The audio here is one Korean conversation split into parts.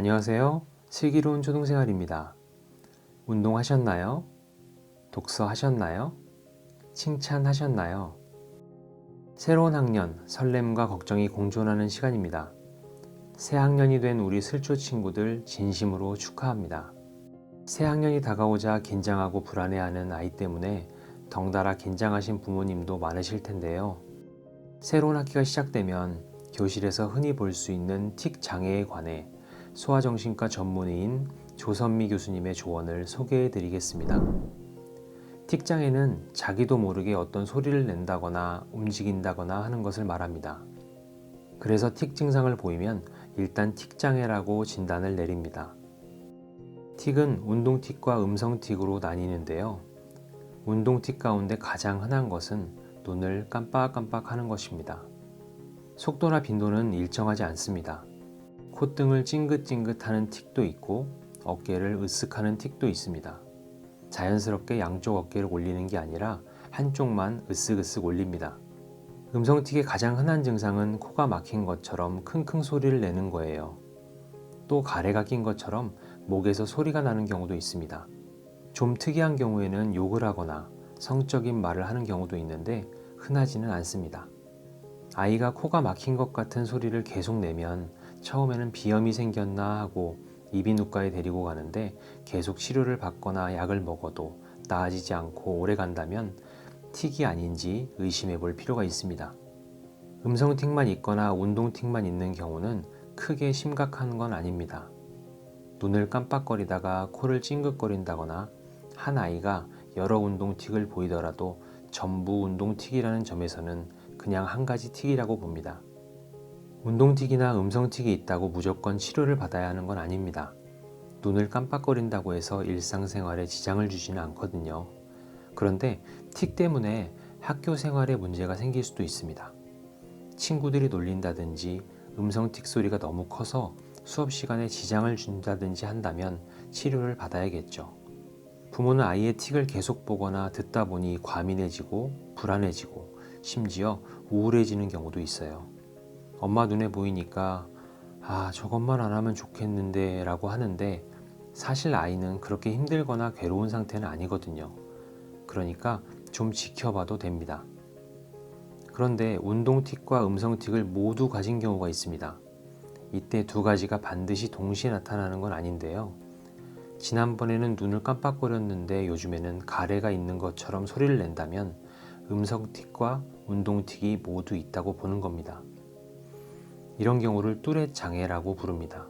안녕하세요. 슬기로운 초등생활입니다. 운동하셨나요? 독서하셨나요? 칭찬하셨나요? 새로운 학년, 설렘과 걱정이 공존하는 시간입니다. 새 학년이 된 우리 슬초 친구들 진심으로 축하합니다. 새 학년이 다가오자 긴장하고 불안해하는 아이 때문에 덩달아 긴장하신 부모님도 많으실 텐데요. 새로운 학기가 시작되면 교실에서 흔히 볼 수 있는 틱 장애에 관해 소아정신과 전문의인 조선미 교수님의 조언을 소개해 드리겠습니다. 틱 장애는 자기도 모르게 어떤 소리를 낸다거나 움직인다거나 하는 것을 말합니다. 그래서 틱 증상을 보이면 일단 틱 장애라고 진단을 내립니다. 틱은 운동 틱과 음성 틱으로 나뉘는데요. 운동 틱 가운데 가장 흔한 것은 눈을 깜빡깜빡 하는 것입니다. 속도나 빈도는 일정하지 않습니다. 콧등을 찡긋찡긋하는 틱도 있고 어깨를 으쓱하는 틱도 있습니다. 자연스럽게 양쪽 어깨를 올리는 게 아니라 한쪽만 으쓱으쓱 올립니다. 음성틱의 가장 흔한 증상은 코가 막힌 것처럼 킁킁 소리를 내는 거예요. 또 가래가 낀 것처럼 목에서 소리가 나는 경우도 있습니다. 좀 특이한 경우에는 욕을 하거나 성적인 말을 하는 경우도 있는데 흔하지는 않습니다. 아이가 코가 막힌 것 같은 소리를 계속 내면 처음에는 비염이 생겼나 하고 이비인후과에 데리고 가는데 계속 치료를 받거나 약을 먹어도 나아지지 않고 오래 간다면 틱이 아닌지 의심해 볼 필요가 있습니다. 음성 틱만 있거나 운동 틱만 있는 경우는 크게 심각한 건 아닙니다. 눈을 깜빡거리다가 코를 찡긋거린다거나 한 아이가 여러 운동 틱을 보이더라도 전부 운동 틱이라는 점에서는 그냥 한 가지 틱이라고 봅니다. 운동틱이나 음성틱이 있다고 무조건 치료를 받아야 하는 건 아닙니다. 눈을 깜빡거린다고 해서 일상생활에 지장을 주지는 않거든요. 그런데 틱 때문에 학교 생활에 문제가 생길 수도 있습니다. 친구들이 놀린다든지 음성틱 소리가 너무 커서 수업 시간에 지장을 준다든지 한다면 치료를 받아야겠죠. 부모는 아이의 틱을 계속 보거나 듣다 보니 과민해지고 불안해지고 심지어 우울해지는 경우도 있어요. 엄마 눈에 보이니까 저것만 안 하면 좋겠는데 라고 하는데 사실 아이는 그렇게 힘들거나 괴로운 상태는 아니거든요. 그러니까 좀 지켜봐도 됩니다. 그런데 운동틱과 음성틱을 모두 가진 경우가 있습니다. 이때 두 가지가 반드시 동시에 나타나는 건 아닌데요. 지난번에는 눈을 깜빡거렸는데 요즘에는 가래가 있는 것처럼 소리를 낸다면 음성틱과 운동틱이 모두 있다고 보는 겁니다. 이런 경우를 뚜렛 장애라고 부릅니다.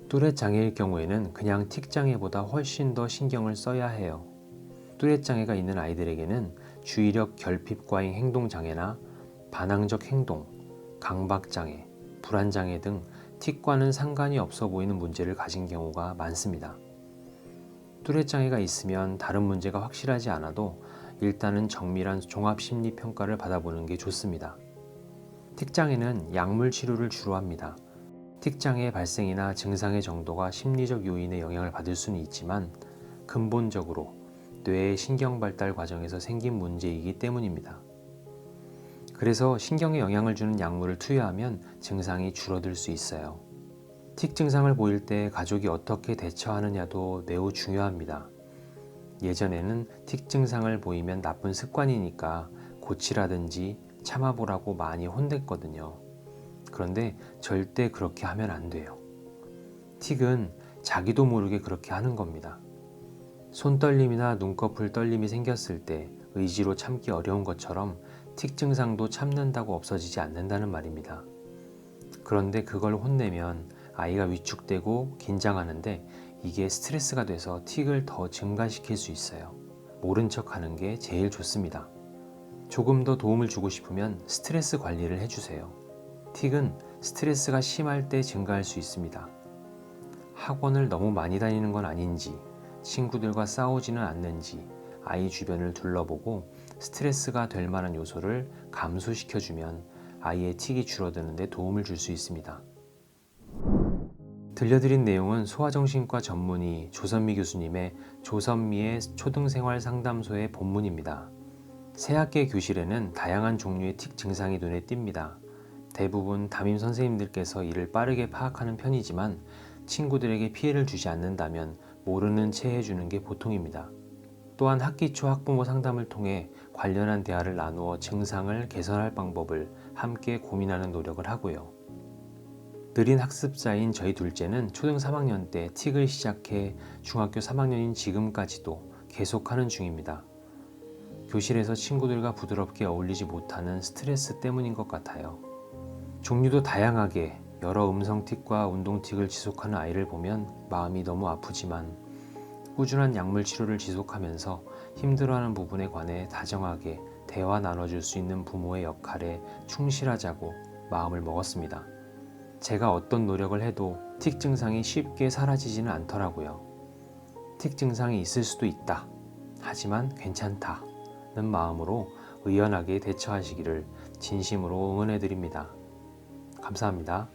뚜렛 장애일 경우에는 그냥 틱 장애보다 훨씬 더 신경을 써야 해요. 뚜렛 장애가 있는 아이들에게는 주의력 결핍 과잉 행동 장애나 반항적 행동, 강박 장애, 불안 장애 등 틱과는 상관이 없어 보이는 문제를 가진 경우가 많습니다. 뚜렛 장애가 있으면 다른 문제가 확실하지 않아도 일단은 정밀한 종합 심리 평가를 받아보는 게 좋습니다. 틱 장애는 약물 치료를 주로 합니다. 틱 장애의 발생이나 증상의 정도가 심리적 요인의 영향을 받을 수는 있지만 근본적으로 뇌의 신경 발달 과정에서 생긴 문제이기 때문입니다. 그래서 신경에 영향을 주는 약물을 투여하면 증상이 줄어들 수 있어요. 틱 증상을 보일 때 가족이 어떻게 대처하느냐도 매우 중요합니다. 예전에는 틱 증상을 보이면 나쁜 습관이니까 고치라든지 참아보라고 많이 혼냈거든요. 그런데 절대 그렇게 하면 안 돼요. 틱은 자기도 모르게 그렇게 하는 겁니다. 손떨림이나 눈꺼풀 떨림이 생겼을 때 의지로 참기 어려운 것처럼 틱 증상도 참는다고 없어지지 않는다는 말입니다. 그런데 그걸 혼내면 아이가 위축되고 긴장하는데 이게 스트레스가 돼서 틱을 더 증가시킬 수 있어요. 모른 척 하는 게 제일 좋습니다. 조금 더 도움을 주고 싶으면 스트레스 관리를 해주세요. 틱은 스트레스가 심할 때 증가할 수 있습니다. 학원을 너무 많이 다니는 건 아닌지, 친구들과 싸우지는 않는지 아이 주변을 둘러보고 스트레스가 될 만한 요소를 감소시켜주면 아이의 틱이 줄어드는 데 도움을 줄 수 있습니다. 들려드린 내용은 소아정신과 전문의 조선미 교수님의 조선미의 초등생활 상담소의 본문입니다. 새학기 교실에는 다양한 종류의 틱 증상이 눈에 띕니다. 대부분 담임 선생님들께서 이를 빠르게 파악하는 편이지만 친구들에게 피해를 주지 않는다면 모르는 체 해주는 게 보통입니다. 또한 학기 초 학부모 상담을 통해 관련한 대화를 나누어 증상을 개선할 방법을 함께 고민하는 노력을 하고요. 느린 학습자인 저희 둘째는 초등 3학년 때 틱을 시작해 중학교 3학년인 지금까지도 계속하는 중입니다. 교실에서 친구들과 부드럽게 어울리지 못하는 스트레스 때문인 것 같아요. 종류도 다양하게 여러 음성 틱과 운동 틱을 지속하는 아이를 보면 마음이 너무 아프지만 꾸준한 약물 치료를 지속하면서 힘들어하는 부분에 관해 다정하게 대화 나눠줄 수 있는 부모의 역할에 충실하자고 마음을 먹었습니다. 제가 어떤 노력을 해도 틱 증상이 쉽게 사라지지는 않더라고요. 틱 증상이 있을 수도 있다. 하지만 괜찮다는 마음으로 의연하게 대처하시기를 진심으로 응원해드립니다. 감사합니다.